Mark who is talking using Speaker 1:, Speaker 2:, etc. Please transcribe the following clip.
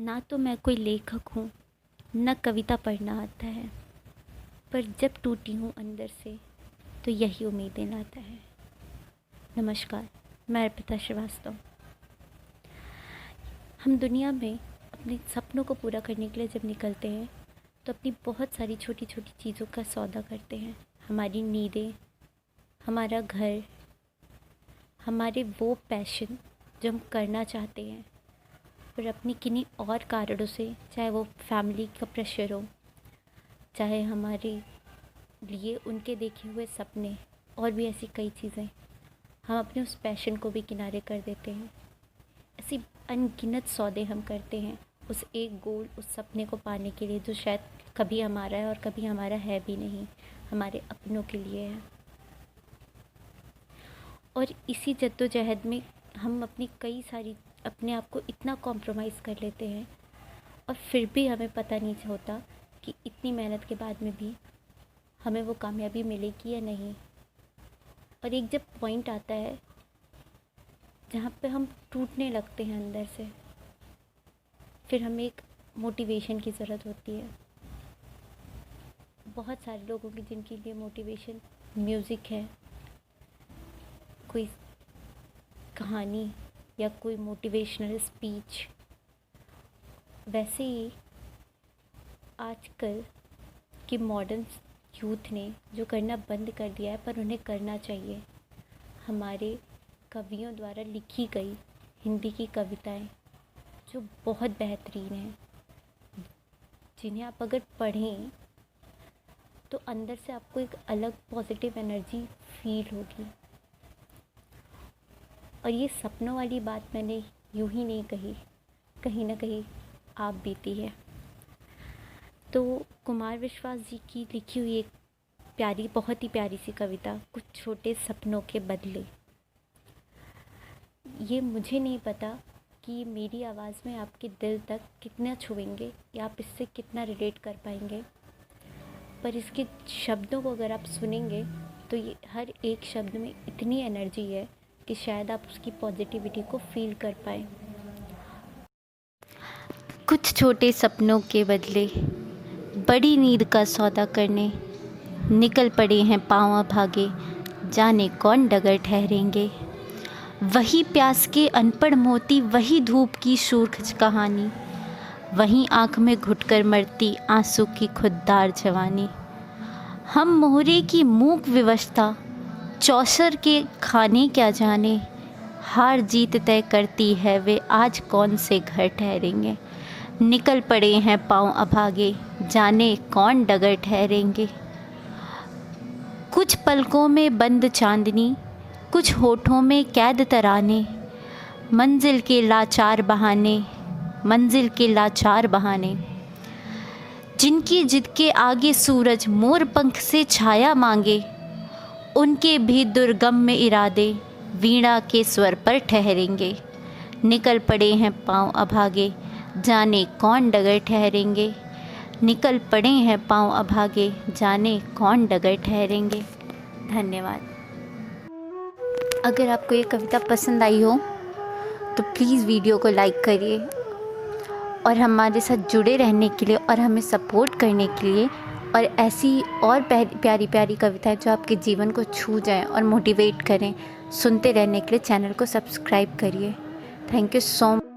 Speaker 1: ना तो मैं कोई लेखक हूँ, न कविता पढ़ना आता है, पर जब टूटी हूँ अंदर से तो यही उम्मीदें लाता है। नमस्कार, मैं अर्पिता श्रीवास्तव। हम दुनिया में अपने सपनों को पूरा करने के लिए जब निकलते हैं तो अपनी बहुत सारी छोटी छोटी चीज़ों का सौदा करते हैं। हमारी नींदें, हमारा घर, हमारे वो पैशन जो हम करना चाहते हैं, पर अपनी किन्हीं और कारणों से, चाहे वो फैमिली का प्रेशर हो, चाहे हमारे लिए उनके देखे हुए सपने और भी ऐसी कई चीज़ें, हम अपने उस पैशन को भी किनारे कर देते हैं। ऐसी अनगिनत सौदे हम करते हैं उस एक गोल, उस सपने को पाने के लिए जो शायद कभी हमारा है और कभी हमारा है भी नहीं, हमारे अपनों के लिए है। और इसी जद्दोजहद में हम अपने आप को इतना कॉम्प्रोमाइज़ कर लेते हैं और फिर भी हमें पता नहीं होता कि इतनी मेहनत के बाद में भी हमें वो कामयाबी मिलेगी या नहीं। और एक जब पॉइंट आता है जहाँ पे हम टूटने लगते हैं अंदर से, फिर हमें एक मोटिवेशन की ज़रूरत होती है। बहुत सारे लोगों की जिनके लिए मोटिवेशन म्यूज़िक है, कोई कहानी या कोई मोटिवेशनल स्पीच। वैसे ही आजकल की मॉडर्न यूथ ने जो करना बंद कर दिया है, पर उन्हें करना चाहिए, हमारे कवियों द्वारा लिखी गई हिंदी की कविताएं जो बहुत बेहतरीन हैं, जिन्हें आप अगर पढ़ें तो अंदर से आपको एक अलग पॉजिटिव एनर्जी फील होगी। और ये सपनों वाली बात मैंने यूं ही नहीं कही, कहीं ना कहीं आप बीती है। तो कुमार विश्वास जी की लिखी हुई एक बहुत ही प्यारी सी कविता, कुछ छोटे सपनों के बदले। ये मुझे नहीं पता कि मेरी आवाज़ में आपके दिल तक कितना छुएंगे या आप इससे कितना रिलेट कर पाएंगे, पर इसके शब्दों को अगर आप सुनेंगे तो ये हर एक शब्द में इतनी एनर्जी है कि शायद आप उसकी पॉजिटिविटी को फील कर पाएँ। कुछ छोटे सपनों के बदले बड़ी नींद का सौदा करने निकल पड़े हैं पाँव अभागे, जाने कौन डगर ठहरेंगे। वही प्यास के अनपढ़ मोती, वही धूप की सुर्ख कहानी, वहीं आँख में घुटकर मरती आंसू की खुददार जवानी। हम मोहरे की मूक विवशता, चौसर के खाने क्या जाने, हार जीत तय करती है वे आज कौन से घर ठहरेंगे। निकल पड़े हैं पाँव अभागे, जाने कौन डगर ठहरेंगे। कुछ पलकों में बंद चांदनी, कुछ होठों में कैद तराने, मंजिल के लाचार बहाने, मंजिल के लाचार बहाने। जिनकी जिद के आगे सूरज मोर पंख से छाया मांगे, उनके भी दुर्गम में इरादे वीणा के स्वर पर ठहरेंगे। निकल पड़े हैं पाँव अभागे, जाने कौन डगर ठहरेंगे। निकल पड़े हैं पाँव अभागे, जाने कौन डगर ठहरेंगे। धन्यवाद। अगर आपको ये कविता पसंद आई हो तो प्लीज़ वीडियो को लाइक करिए, और हमारे साथ जुड़े रहने के लिए और हमें सपोर्ट करने के लिए, और ऐसी और प्यारी प्यारी कविताएं जो आपके जीवन को छू जाएं और मोटिवेट करें, सुनते रहने के लिए चैनल को सब्सक्राइब करिए। Thank you so much.